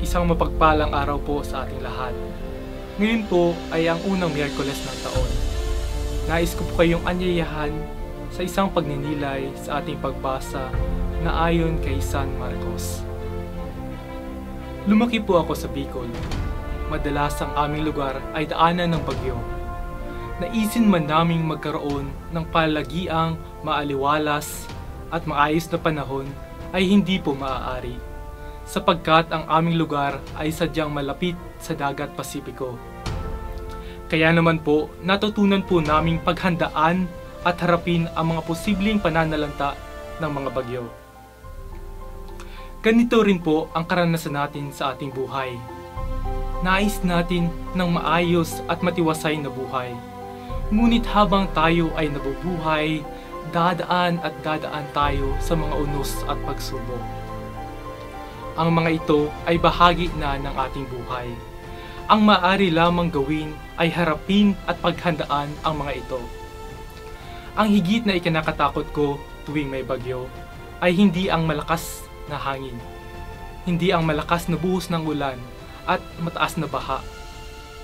Isang mapagpalang araw po sa ating lahat. Ngayon po ay ang unang Miyerkules ng taon. Nais ko po kayong anyayahan sa isang pagninilay sa ating pagbasa na ayon kay San Marcos. Lumaki po ako sa Bicol. Madalas ang aming lugar ay daanan ng bagyo. Naisin man naming magkaroon ng palagiang maaliwalas at maayos na panahon ay hindi po maaari, sapagkat ang aming lugar ay sadyang malapit sa dagat Pasipiko. Kaya naman po, natutunan po naming paghandaan at harapin ang mga posibleng pananalanta ng mga bagyo. Ganito rin po ang karanasan natin sa ating buhay. Nais natin ng maayos at matiwasay na buhay. Ngunit habang tayo ay nabubuhay, dadaan tayo sa mga unos at pagsubok. Ang mga ito ay bahagi na ng ating buhay. Ang maaari lamang gawin ay harapin at paghandaan ang mga ito. Ang higit na ikinakatakot ko tuwing may bagyo ay hindi ang malakas na hangin, hindi ang malakas na buhos ng ulan at mataas na baha,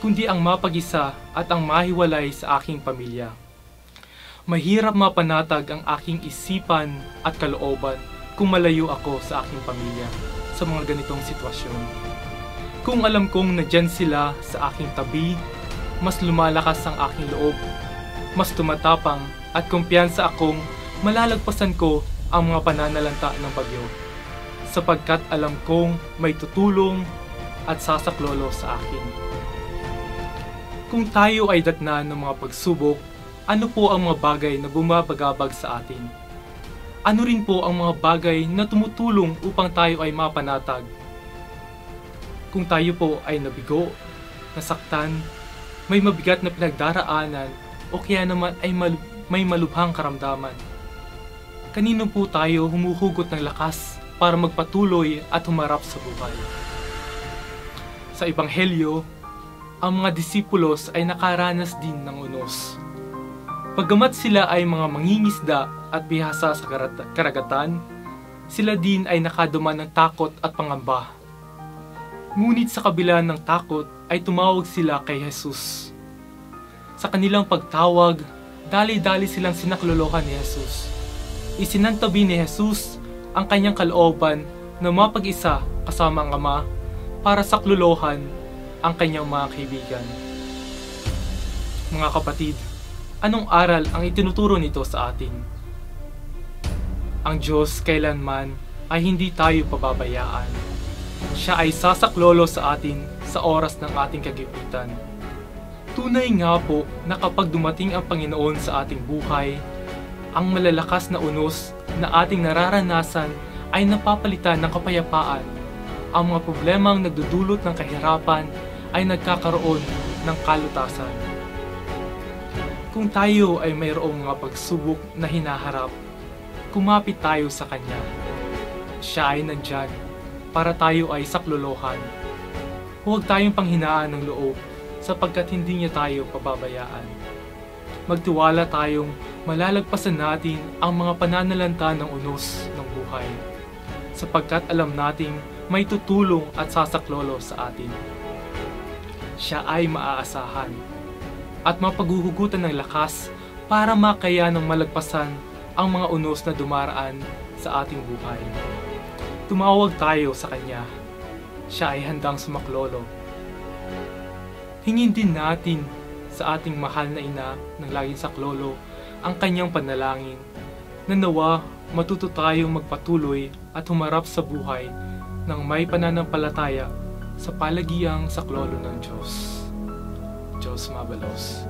kundi ang mapag-isa at ang mahiwalay sa aking pamilya. Mahirap mapanatag ang aking isipan at kalooban kung malayo ako sa aking pamilya sa mga ganitong sitwasyon. Kung alam kong nandyan sila sa aking tabi, mas lumalakas ang aking loob, mas tumatapang at kumpiyansa akong malalagpasan ko ang mga pananalanta ng bagyo, sapagkat alam kong may tutulong at sasaklolo sa akin. Kung tayo ay datnan ng mga pagsubok, ano po ang mga bagay na bumabagabag sa atin? Ano rin po ang mga bagay na tumutulong upang tayo ay mapanatag? Kung tayo po ay nabigo, nasaktan, may mabigat na pinagdaraanan, o kaya naman ay may malubhang karamdaman, kanino po tayo humuhugot ng lakas para magpatuloy at humarap sa buhay? Sa Ebanghelyo, ang mga disipulos ay nakaranas din ng unos. Paggamat sila ay mga mangingisda at bihasa sa karagatan, sila din ay nakaduman ng takot at pangamba. Ngunit sa kabila ng takot ay tumawag sila kay Jesus. Sa kanilang pagtawag, dali-dali silang sinaklolohan ni Jesus. Isinantabi ni Jesus ang kanyang kalooban na mapag-isa kasama ang Ama para saklolohan ang kanyang mga kaibigan. Mga kapatid, anong aral ang itinuturo nito sa atin? Ang Diyos kailanman ay hindi tayo pababayaan. Siya ay sasaklolo sa atin sa oras ng ating kagipitan. Tunay nga po na kapag dumating ang Panginoon sa ating buhay, ang malalakas na unos na ating nararanasan ay napapalitan ng kapayapaan. Ang mga problemang nagdudulot ng kahirapan ay nagkakaroon ng kalutasan. Kung tayo ay mayroong mga pagsubok na hinaharap, kumapit tayo sa Kanya. Siya ay nandyan para tayo ay saklolohan. Huwag tayong panghinaan ng loob sapagkat hindi niya tayo pababayaan. Magtiwala tayong malalagpasan natin ang mga pananalanta ng unos ng buhay, sapagkat alam nating may tutulong at sasaklolo sa atin. Siya ay maaasahan at mapaghuhugutan ng lakas para makaya ng malagpasan ang mga unos na dumaraan sa ating buhay. Tumawag tayo sa Kanya. Siya ay handang sumaklolo. Hingin din natin sa ating mahal na ina ng laging saklolo ang kanyang panalangin na nawa matuto tayong magpatuloy at humarap sa buhay ng may pananampalataya sa palagiang saklolo ng Diyos. Diyos mabalos.